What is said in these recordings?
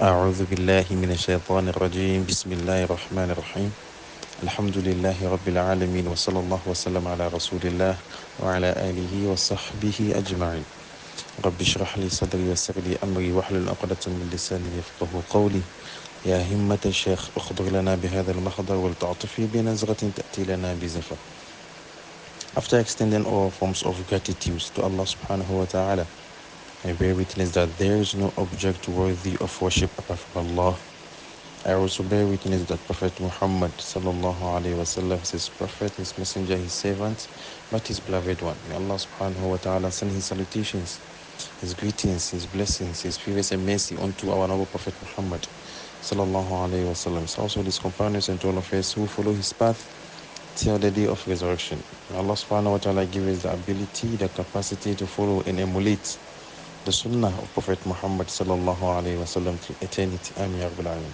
أعوذ بالله من الشيطان الرجيم بسم الله الرحمن الرحيم الحمد لله رب العالمين وصلى الله وسلم على رسول الله وعلى آله وصحبه أجمعين رب اشرح لي صدري ويسر لي أمري واحلل عقدة من لساني يفقه قولي يا همة الشيخ اخضر لنا بهذا المحضر ولتعطفي بنظرة تأتي لنا بزفر. After extending all forms of gratitude to Allah subhanahu wa ta'ala, I bear witness that there is no object worthy of worship apart from Allah. I also bear witness that Prophet Muhammed sallallahu alaihi wasallam is his prophet, his messenger, his servant, but his beloved one. May Allah subhanahu wa ta'ala send his salutations, his greetings, his blessings, his favors and mercy unto our noble Prophet Muhammad sallallahu alaihi wasallam. Also his companions and to all of us who follow his path till the day of resurrection. May Allah subhanahu wa ta'ala give us the ability, the capacity to follow and emulate the sunnah of Prophet Muhammad sallallahu alaihi wasallam to eternity. Amin ya Rabbal Alamin.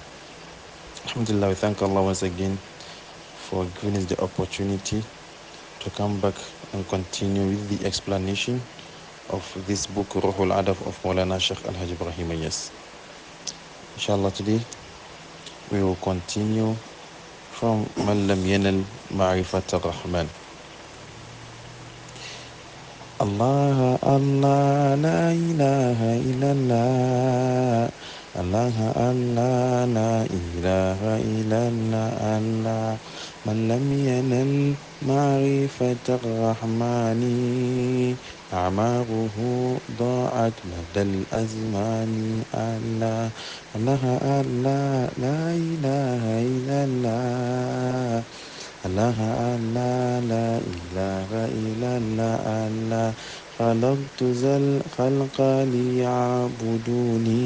Alhamdulillah, we thank Allah once again for giving us the opportunity to come back and continue with the explanation of this book, Ruhul Adab of Maulana Sheikh Al-Hajj Ibrahim Yes. Inshallah, today we will continue from Man Lam Yanal Ma'rifat Ar-Rahman. Allah, Allah, la ilaha illallah. Allah, Allah, la ilaha illallah. Allah, man lam yanal ma'rifat ar-Rahmani, a'maruhu da'at madal azmani. Allah, Allah, Allah, la ilaha illallah. Allah, Allah, la ilaha illallah. Allah, خلقت ذا الخلق ليعبدوني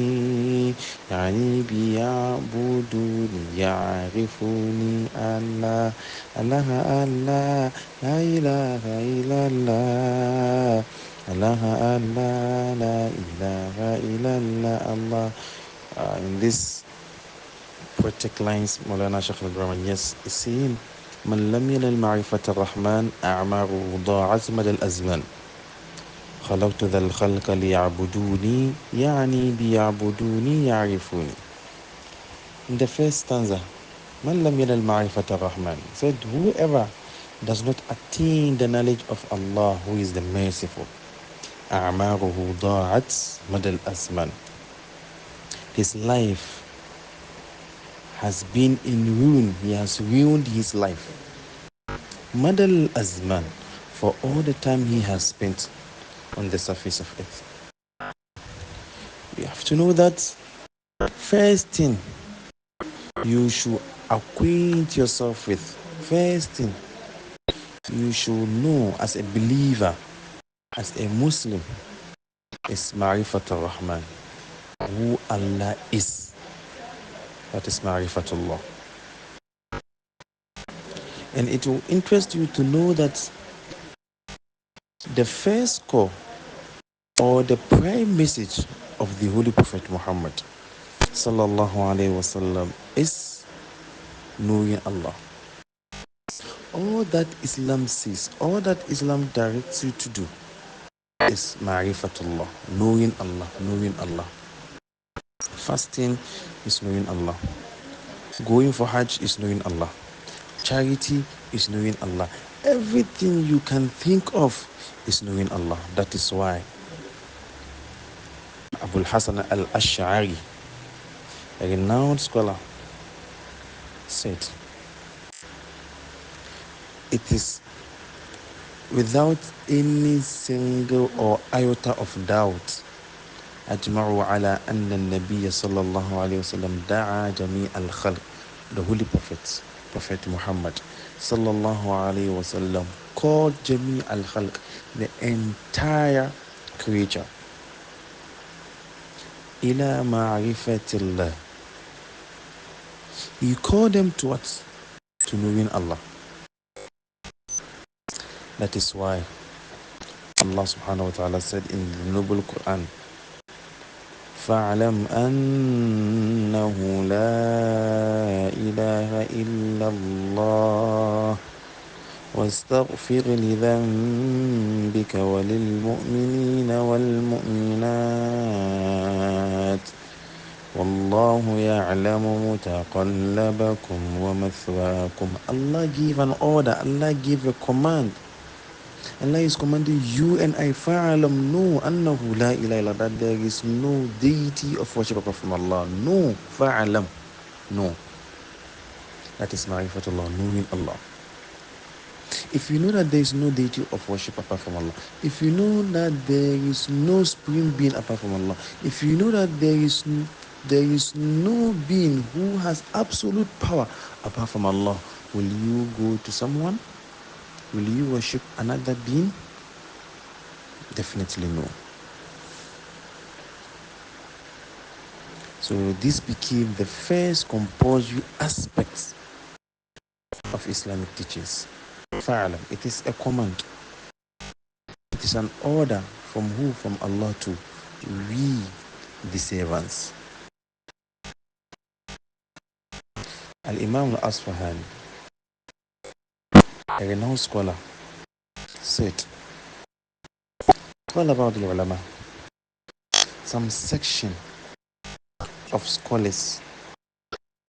يعني بيعبدوني يعرفوني. الله الله الله لا إله إلا الله. الله الله لا إله إلا الله. Allah. In this poetic lines, Maulana Sheikh Al-Ibrahim Yes is saying, من لم ينل معرفة الرحمن أعماره ضاعت مدى الأزمان. خلقت ذا الخلق ليعبدوني يعني بيعبدوني يعرفوني. In the first stanza, من لم ينل معرفة الرحمن said, whoever does not attain the knowledge of Allah who is the merciful, أعماره ضاعت مدى الأزمان, his life has been in ruin. He has ruined his life. Madal Azman, for all the time he has spent on the surface of earth. You have to know that first thing you should acquaint yourself with, first thing you should know as a believer, as a Muslim, is Ma'rifat ar-Rahman, who Allah is. That is Ma'rifatullah. And it will interest you to know that the first call or the prime message of the Holy Prophet Muhammad sallallahu alaihi wasallam is knowing Allah. All that Islam says, all that Islam directs you to do is Ma'rifatullah, knowing Allah, knowing Allah. Fasting is knowing Allah. Going for Hajj is knowing Allah. Charity is knowing Allah. Everything you can think of is knowing Allah. That is why Abul Hasan al-Ash'ari, a renowned scholar, said, it is without any single or iota of doubt, أجمعوا على أن النبي صلى الله عليه وسلم دعا جميع الخلق, the Holy Prophet, Prophet Muhammad sallallahu alaihi wasallam, called جميع الخلق, the entire creature, إلى معرفة الله. He called them to what? To knowing Allah. That is why Allah subhanahu wa ta'ala said in the noble Quran, فَاعْلَمْ أَنَّهُ لَا إِلَهَ إِلَّا اللَّهُ وَاسْتَغْفِرْ لِذَنبِكَ وَلِلْمُؤْمِنِينَ وَالْمُؤْمِنَاتِ وَاللَّهُ يَعْلَمُ مُتَقَلَّبَكُمْ وَمَثْوَاكُمْ. Allah gave an order. Allah gave a command. Allah is commanding you and I, فَعَلَمْ know أَنَّهُ لَا إِلَهَ إِلَّا, that there is no deity of worship apart from Allah. No, فَعَلَمْ, no. That is ma'rifatullah, knowing Allah. If you know that there is no deity of worship apart from Allah, if you know that there is no supreme being apart from Allah, if you know that there is no being who has absolute power apart from Allah, will you go to someone? Will you worship another being? Definitely no. So this became the first compulsory aspect of Islamic teachings. Fa'alam, it is a command. It is an order from who? From Allah to we, the servants. Al-Imam al-Asfahani, a renowned scholar, said, all about the ulama, some section of scholars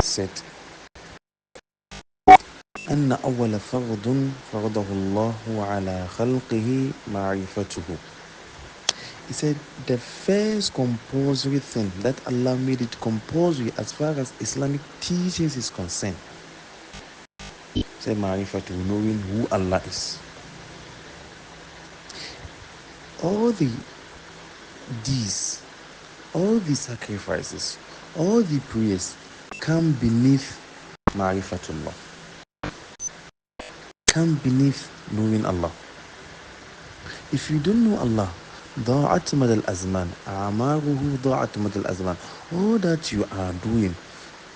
said, أن أول فرض فرضه الله على خلقه معرفته. He said the first compulsory thing that Allah made it compulsory as far as Islamic teachings is concerned, said ma'rifatu, knowing who Allah is. All the deeds, all the sacrifices, all the prayers come beneath ma'rifatullah, come beneath knowing Allah. If you don't know Allah, ضاعت مدى الأزمان أعماره ضاعت مدى الأزمان. All that you are doing,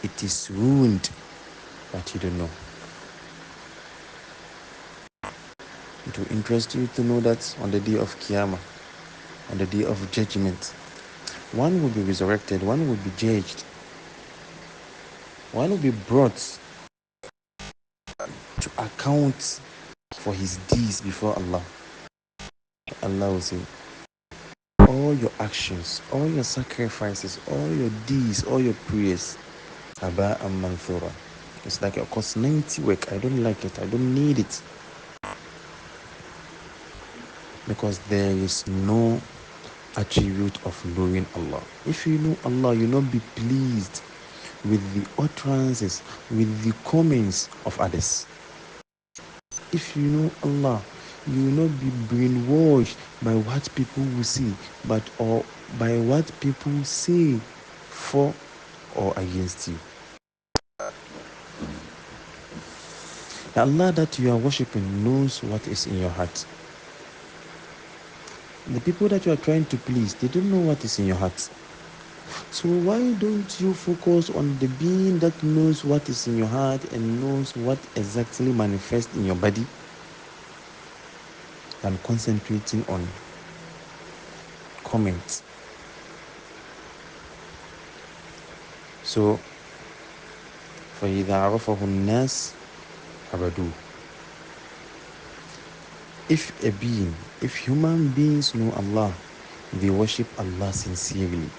it is ruined, but you don't know. It will interest you to know that on the day of Qiyamah, on the day of judgment, one will be resurrected, one will be judged, one will be brought to account for his deeds before Allah. Allah will say, all your actions, all your sacrifices, all your deeds, all your prayers, Aba and Manthura. It's like a cost 90 work. I don't like it. I don't need it. Because there is no attribute of knowing Allah. If you know Allah, you will not be pleased with the utterances, with the comments of others. If you know Allah, you will not be brainwashed by what people will see, but or by what people say for or against you. The Allah that you are worshipping knows what is in your heart. The people that you are trying to please, they don't know what is in your heart. So why don't you focus on the being that knows what is in your heart and knows what exactly manifests in your body, than concentrating on comments? So فَإِذَا عَرَفَهُ النَّاسِ عَبَدُوهُ. If human beings know Allah, they worship Allah sincerely.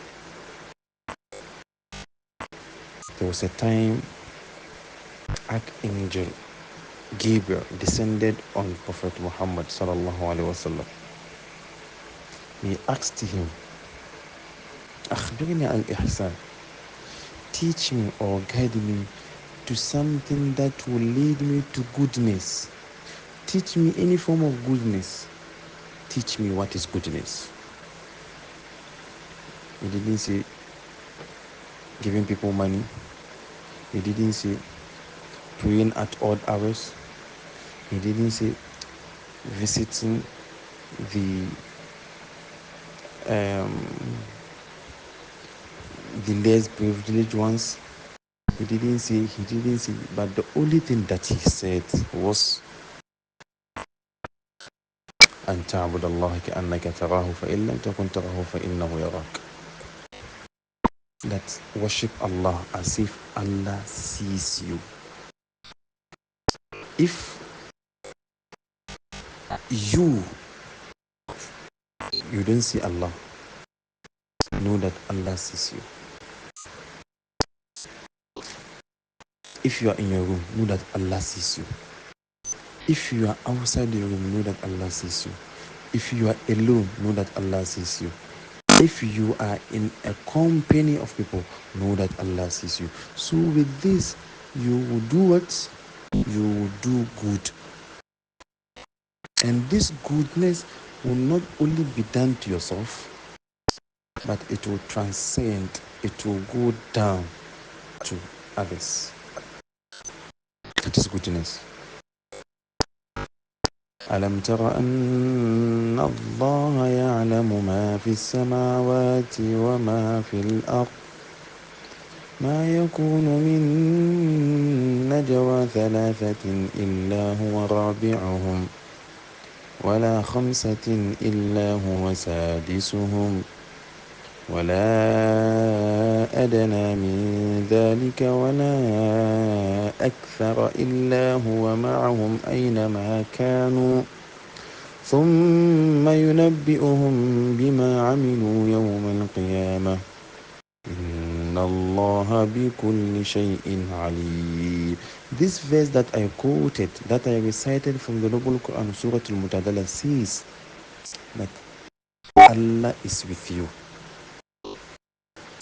There was a time Archangel Gabriel descended on Prophet Muhammad sallallahu alaihi wasallam. He asked him, أخبرني عن الإحسان. Teach me or guide me to something that will lead me to goodness. Teach me any form of goodness. Teach me what is goodness. He didn't say giving people money. He didn't say praying at odd hours. He didn't say visiting the less privileged ones. He didn't say, but the only thing that he said was أن تعبد الله كأنك تراه فإن لم تكن تراه فإنه يراك. That worship Allah as if Allah sees you. If you don't see Allah, know that Allah sees you. If you are in your room, know that Allah sees you. If you are outside the room, know that Allah sees you. If you are alone, know that Allah sees you. If you are in a company of people, know that Allah sees you. So with this, you will do what? You will do good. And this goodness will not only be done to yourself, but it will transcend, it will go down to others. That is goodness. ألم تر أن الله يعلم ما في السماوات وما في الأرض ما يكون من نجوى ثلاثة إلا هو رابعهم ولا خمسة إلا هو سادسهم ولا أدنى من ذلك ولا أكثر إلا هو معهم أينما كانوا ثم ينبئهم بما عملوا يوم القيامة إن الله بكل شيء عليم. This verse that I quoted, that I recited from the Noble Quran, Surah Al-Mutadala, says that Allah is with you.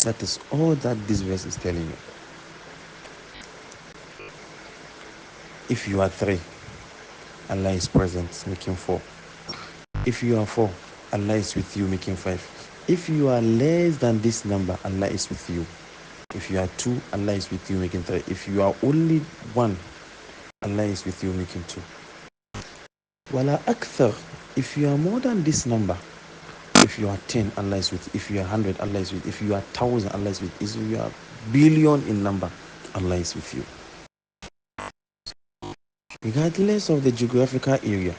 That is all that this verse is telling you. If you are 3, Allah is present, making 4. If you are 4, Allah is with you, making 5. If you are less than this number, Allah is with you. If you are 2, Allah is with you, making 3. If you are only 1, Allah is with you, making 2. Wala akthar. If you are more than this number, if you are 10, Allah is with you. If you are 100, Allah is with you. If you are 1,000, Allah is with you. If you are billion in number, Allah is with you. Regardless of the geographical area,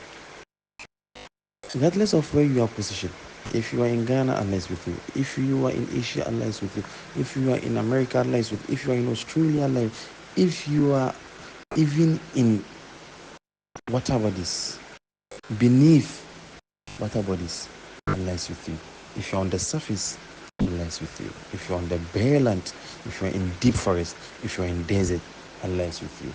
regardless of where you are positioned, if you are in Ghana, Allah is with you. If you are in Asia, Allah is with you. If you are in America, Allah is with you. If you are in Australia, Allah is with you. If you are even in water bodies, beneath water bodies, Allah is with you. If you're on the surface, Allah is with you. If you're on the bare land, if you're in deep forest, if you're in desert, Allah is with you.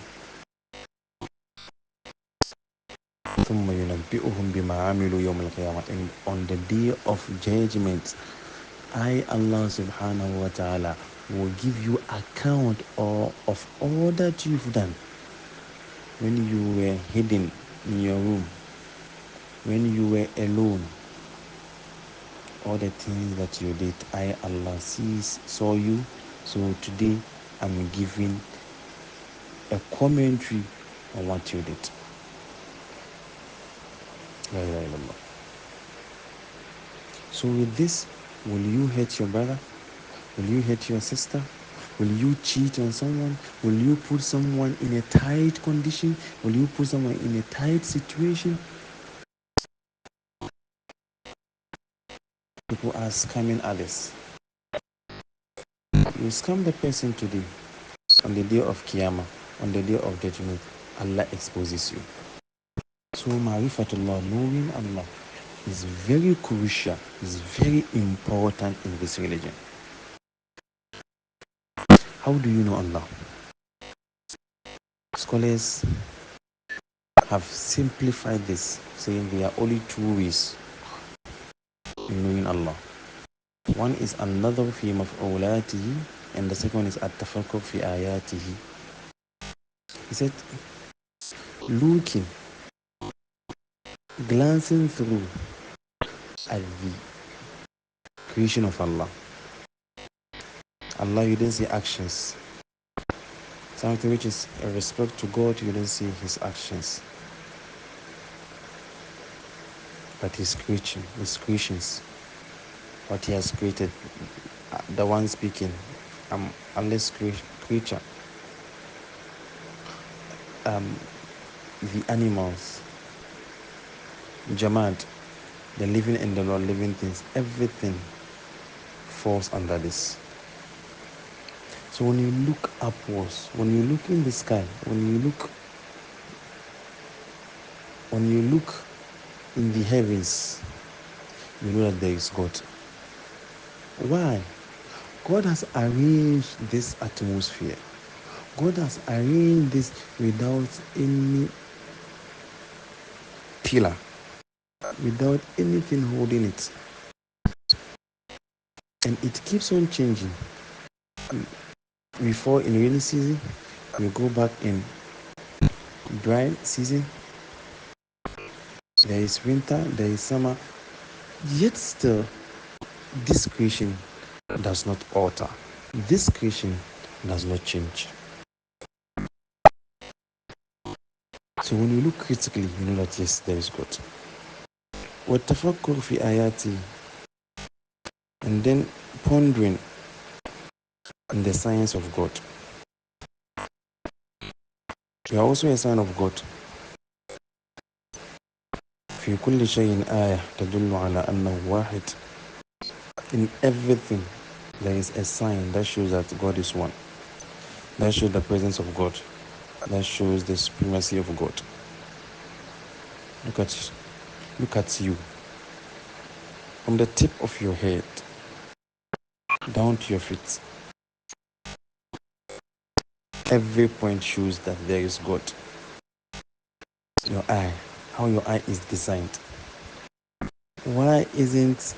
ثم ينبئهم بما عملوا يوم القيامة. And on the day of judgment, I, Allah subhanahu wa ta'ala, will give you account of all that you've done. When you were hidden in your room, when you were alone, all the things that you did, I, Allah, saw you. So today, I'm giving a commentary on what you did. La ilaha illallah. So with this, will you hate your brother? Will you hate your sister? Will you cheat on someone? Will you put someone in a tight condition? Will you put someone in a tight situation? People are scamming others. You scam the person today, on the day of Qiyamah, on the day of judgment, Allah exposes you. So Ma'rifatullah, knowing Allah, is very crucial, is very important in this religion. How do you know Allah? Scholars have simplified this, saying there are only 2 ways in knowing Allah. One is another fi maf'ulatihi, and the second one is at-tafakkur fi ayatihi. He said, looking, glancing through at the creation of Allah. Allah, you didn't see actions. Something which is a respect to God, you didn't see his actions. But his creations, what he has created, the one speaking, Allah's creature, the animals, Jamad, the living and the non-living things, everything falls under this. So when you look upwards, when you look in the sky, when you look in the heavens, you know that there is God. Why? God has arranged this atmosphere. God has arranged this without any pillar, without anything holding it. And it keeps on changing. We fall in rainy season, we go back in dry season. There is winter, there is summer. Yet still, this creation does not alter. This creation does not change. So when you look critically, you know that yes, there is God. وَالتَّفَكُّرُ فِي آيَاتِ, and then pondering in the science of God. You are also a sign of God. في كل شيء آية تدل على أنه واحد. In everything, there is a sign that shows that God is one. That shows the presence of God. That shows the supremacy of God. Look at you. From the tip of your head down to your feet, every point shows that there is God. Your eye, how your eye is designed. Why isn't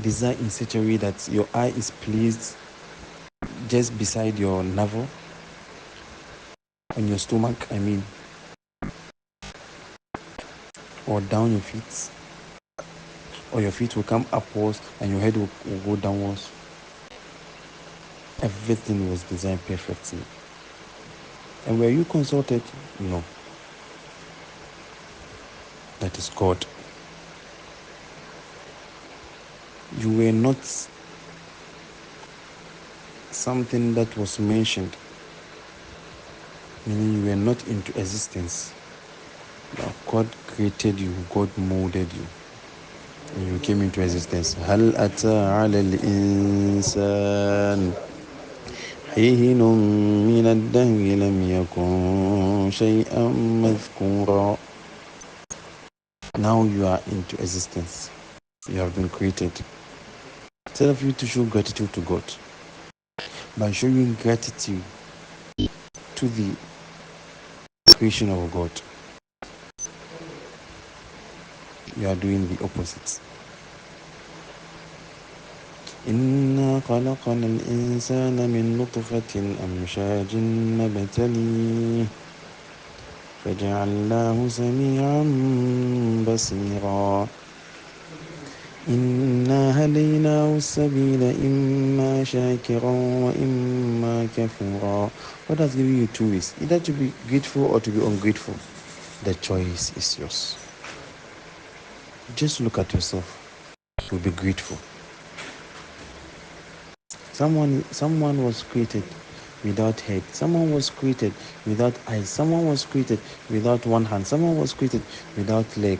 designed in such a way that your eye is placed just beside your navel, on your stomach, or down your feet, or your feet will come upwards and your head will go downwards? Everything was designed perfectly. And were you consulted? No. That is God. You were not something that was mentioned, meaning you were not into existence. Now God created you, God molded you, and you came into existence. هل أتى على الإنسان حين من الدهر لم يكن شيئا مذكورا. Now you are into existence. You have been created. Instead of you to show gratitude to God, by showing gratitude to the creation of God, you are doing the opposite. إنا خلقنا الإنسان من نطفة أمشاج نبتليه فجعلناه سميعا بصيرا إنا هديناه السبيل إما شاكرا وإما كفورا. What has given you two ways, either to be grateful or to be ungrateful? The choice is yours. Just look at yourself. You'll be grateful. Someone was created without head. Someone was created without eyes. Someone was created without one hand. Someone was created without leg.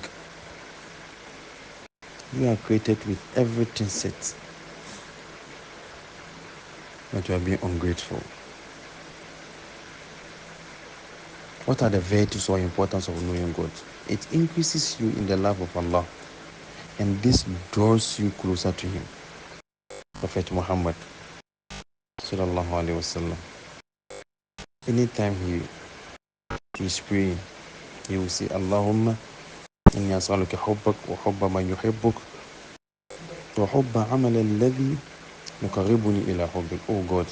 You are created with everything set, but you are being ungrateful. What are the virtues or importance of knowing God? It increases you in the love of Allah, and this draws you closer to Him. Prophet Muhammed sallallahu alaihi wasallam, anytime he is praying, he will say, Allahumma inni as'aluka hubbak wa hubba man yuhibbuk wa hubba amal alladhi yuqarribuni ila hubbik. Oh God,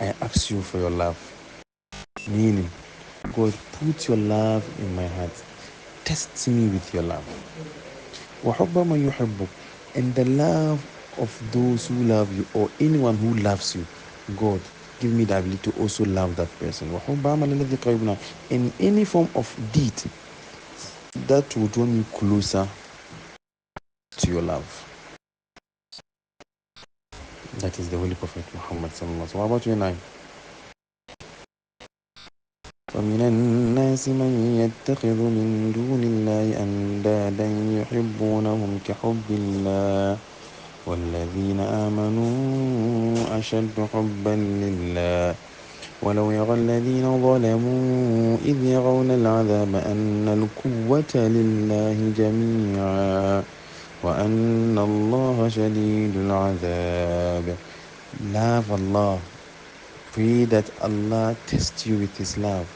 I ask you for your love. Meaning, God, put your love in my heart. Test me with your love. وَحُبَّ مَنْ يُحِبُّكَ, and the love of those who love you, or anyone who loves you. God, give me the ability to also love that person. وَحُبَّ عَمَلِ الَّذِي قَرِبْنَا, in any form of deed that will draw me closer to your love. That is the Holy Prophet Muhammad sallallahu alaihi wasallam. What about you and I? ومن الناس من يتخذ من دون الله أندادا يحبونهم كحب الله والذين آمنوا أشد حبا لله ولو يرى الذين ظلموا إذ يرون العذاب أن القوة لله جميعا وأن الله شديد العذاب. Love Allah Pray that Allah test you with His love.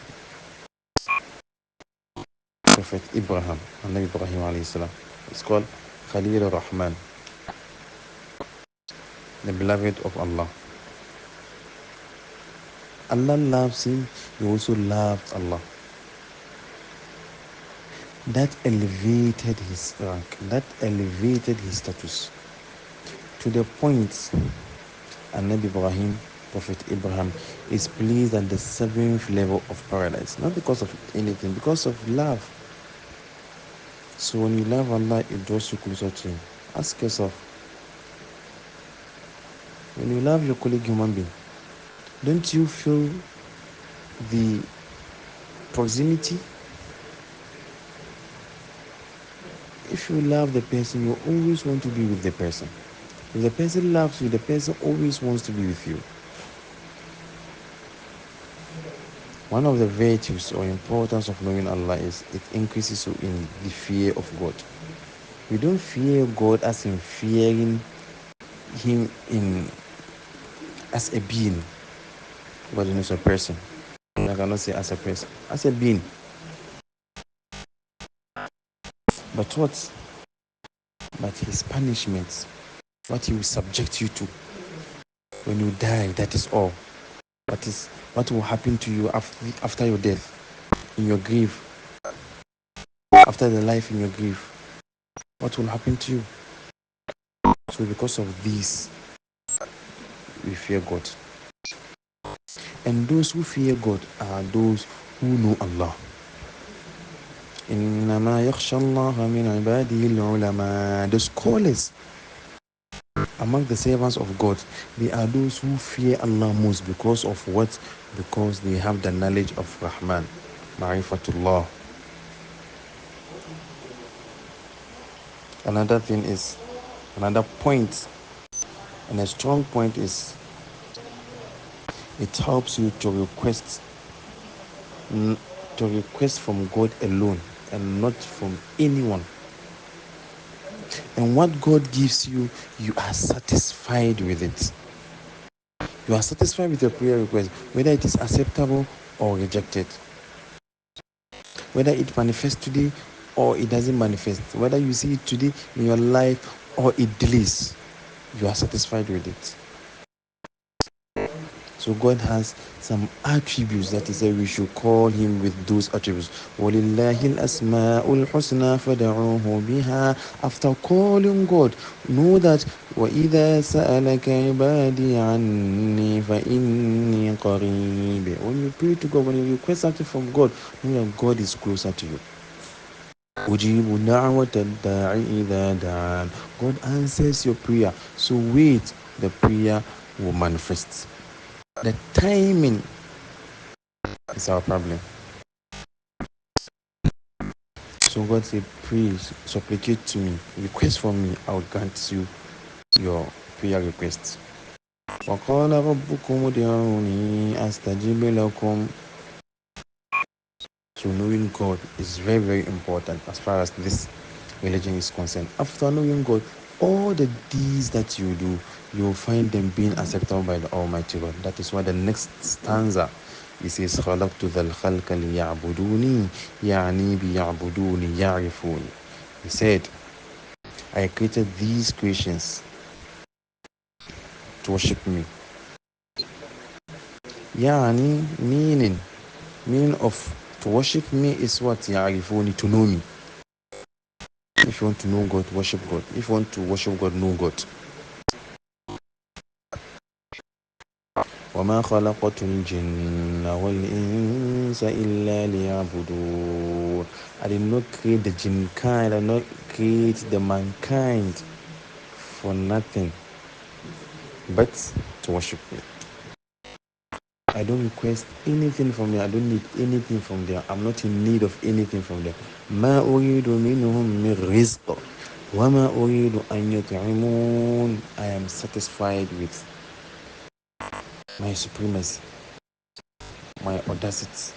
Prophet Ibrahim, Allah Ibrahim alayhi salam, it's called Khalil Rahman, the beloved of Allah. Allah loves him, he also loved Allah. That elevated his rank, that elevated his status to the point Nabi Ibrahim, Prophet Ibrahim, is placed at the 7th level of paradise, not because of anything, because of love. So when you love Allah, it draws you closer to Him. Ask yourself, when you love your colleague human being, don't you feel the proximity? If you love the person, you always want to be with the person. If the person loves you, the person always wants to be with you. One of the virtues or importance of knowing Allah is it increases you in the fear of God. We don't fear God as in fearing Him as a being, but as a person. I cannot say as a person, as a being. But what? But His punishments, what He will subject you to when you die, that is all. What will happen to you after your death, in your grave, after the life in your grave? What will happen to you? So because of this, we fear God. And those who fear God are those who know Allah. إنما يخشى الله من عباده العلماء. The scholars among the servants of God, they are those who fear Allah most because of what? Because they have the knowledge of Rahman, Ma'rifatullah. Another thing is, another point, and a strong point is, it helps you to request from God alone and not from anyone. And what God gives you, you are satisfied with it. You are satisfied with your prayer request, whether it is acceptable or rejected, whether it manifests today or it doesn't manifest, whether you see it today in your life or it delays, you are satisfied with it. So God has some attributes that He said we should call Him with those attributes. وَلِلَّهِ الْأَسْمَاءُ الْحُسْنَى فَدَعُوهُ بِهَا. After calling God, know that وَإِذَا سَأَلَكَ عِبَادِي عَنِّي فَإِنِّي قَرِيبٌ. When you pray to God, when you request something from God, know that God is closer to you. أُجِيبُ دَعْوَةَ الدَّاعِ إِذَا دَعَانِ. God answers your prayer. So wait, the prayer will manifest. The timing is our problem. So God said, please supplicate to me, request from me, I will grant you your prayer requests. وَقَالَ رَبُّكُمُ ادْعُونِي أَسْتَجِبْ لَكُمْ. So knowing God is very, very important as far as this religion is concerned. After knowing God, all the deeds that you do, you will find them being acceptable by the Almighty God. That is why the next stanza, he says, خَلَقْتُ ذَا الْخَلْقَ لِيَعْبُدُونِي يَعْنِي بِيَعْبُدُونِي يَعْرِفُونِي. He said, I created these creations to worship me. Yani, meaning of to worship me is what? يَعْرِفُونِي, to know me. If you want to know God, worship God. If you want to worship God, know God. وَمَا خَلَقْتُ الْجِنَّ وَالْإِنسَ إِلَّا لِيَعْبُدُونَ. I did not create the jinn kind, I did not create the mankind for nothing but to worship me. I don't request anything from them. I don't need anything from them. I'm not in need of anything from them. مَا أُرِيدُ مِنْهُمْ مِنْ رِزْقٍ وَمَا أُرِيدُ أَنْ يُطْعِمُونَ. I am satisfied with my supremacy, my audacity,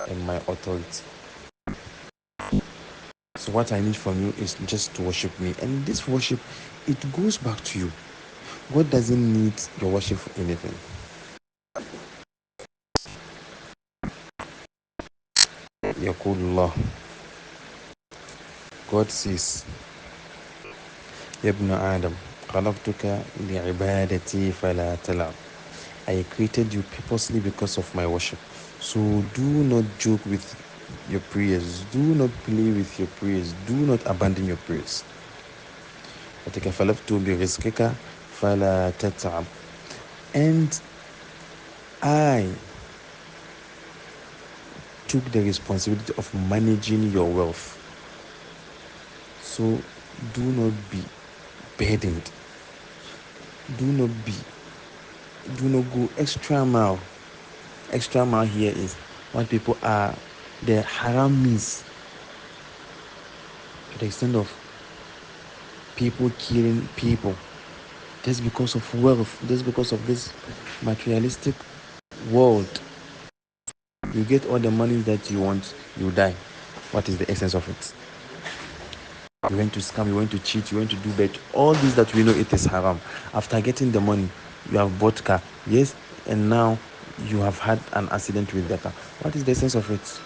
and my authority. So what I need from you is just to worship me. And this worship, it goes back to you. God doesn't need your worship for anything. يقول الله, God says, يا ابن آدم خلقتك لعبادتي فلا تلعب. I created you purposely because of my worship. So do not joke with your prayers. Do not play with your prayers. Do not abandon your prayers. وتكفلت برزقك فلا تتعب. And I took the responsibility of managing your wealth. So do not be burdened. Do not go extra mile. Extra mile here is what people are, the haram means, to the extent of people killing people just because of wealth, just because of this materialistic world. You get all the money that you want, you die. What is the essence of it? You went to scam, you went to cheat, you went to do that. All this that we know it is haram. After getting the money, you have bought car. Yes, and now you have had an accident with the car. What is the essence of it?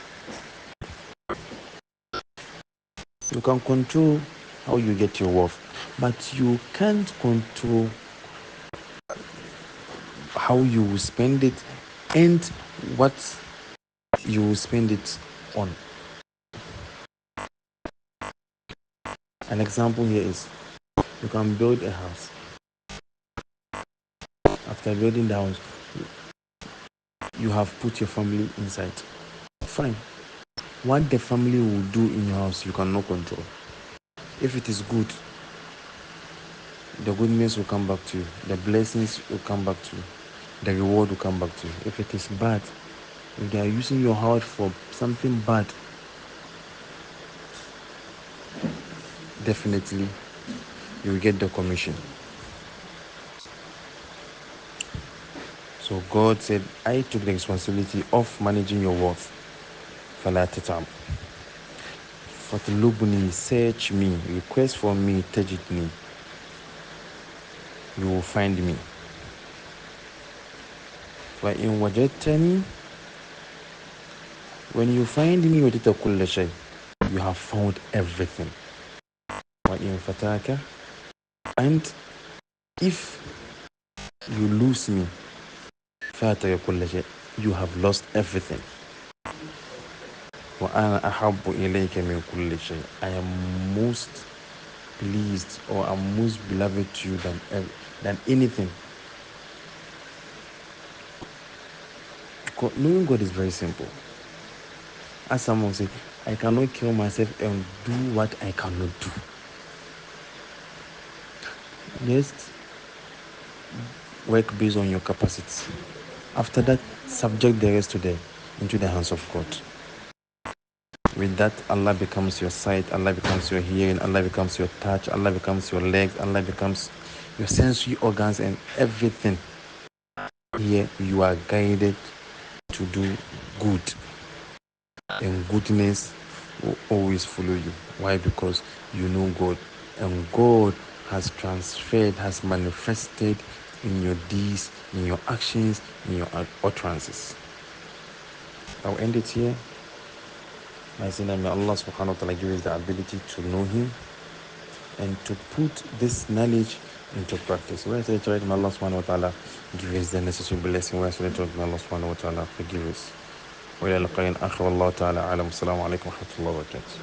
You can control how you get your wealth, but you can't control how you will spend it and what you will spend it on. An example here is you can build a house. After building the house, you have put your family inside. Fine. What the family will do in your house, you cannot control. If it is good, the goodness will come back to you. The blessings will come back to you. The reward will come back to you. If it is bad, if they are using your heart for something bad, definitely you will get the commission. So God said, I took the responsibility of managing your wealth. فَلَا تَتَعَبْ. فَتَلُبْنِي, search me, request for me, تَجِدْنِي, you will find me. وَإِنْ وَجَدْتَنِي, when you find me, وَجَدْتَ كُلَّ شَيْءٍ, you have found everything. وَإِنْ فَتَاكَ, and if you lose me, فَاتَكَ كُلَّ شَيْءٍ, you have lost everything. وَأَنَا أَحَبُّ إِلَيْكَ مِنْ كُلِّ شَيْءٍ, I am most pleased or I'm most beloved to you than anything. Knowing God is very simple. As someone say, I cannot kill myself and do what I cannot do. Just work based on your capacity. After that, subject the rest into the hands of God. With that, Allah becomes your sight, Allah becomes your hearing, Allah becomes your touch, Allah becomes your legs, Allah becomes your sensory organs and everything. Here, you are guided to do good. And goodness will always follow you. Why? Because you know God. And God has transferred, has manifested in your deeds, in your actions, in your utterances. I'll end it here by saying that may Allah subhanahu wa ta'ala give us the ability to know Him and to put this knowledge into practice. Where I say may Allah subhanahu wa ta'ala give us the necessary blessing. Where I say may Allah subhanahu wa ta'ala forgive us. وإلى لقاء آخر والله تعالى أعلم. السلام عليكم ورحمة الله وبركاته.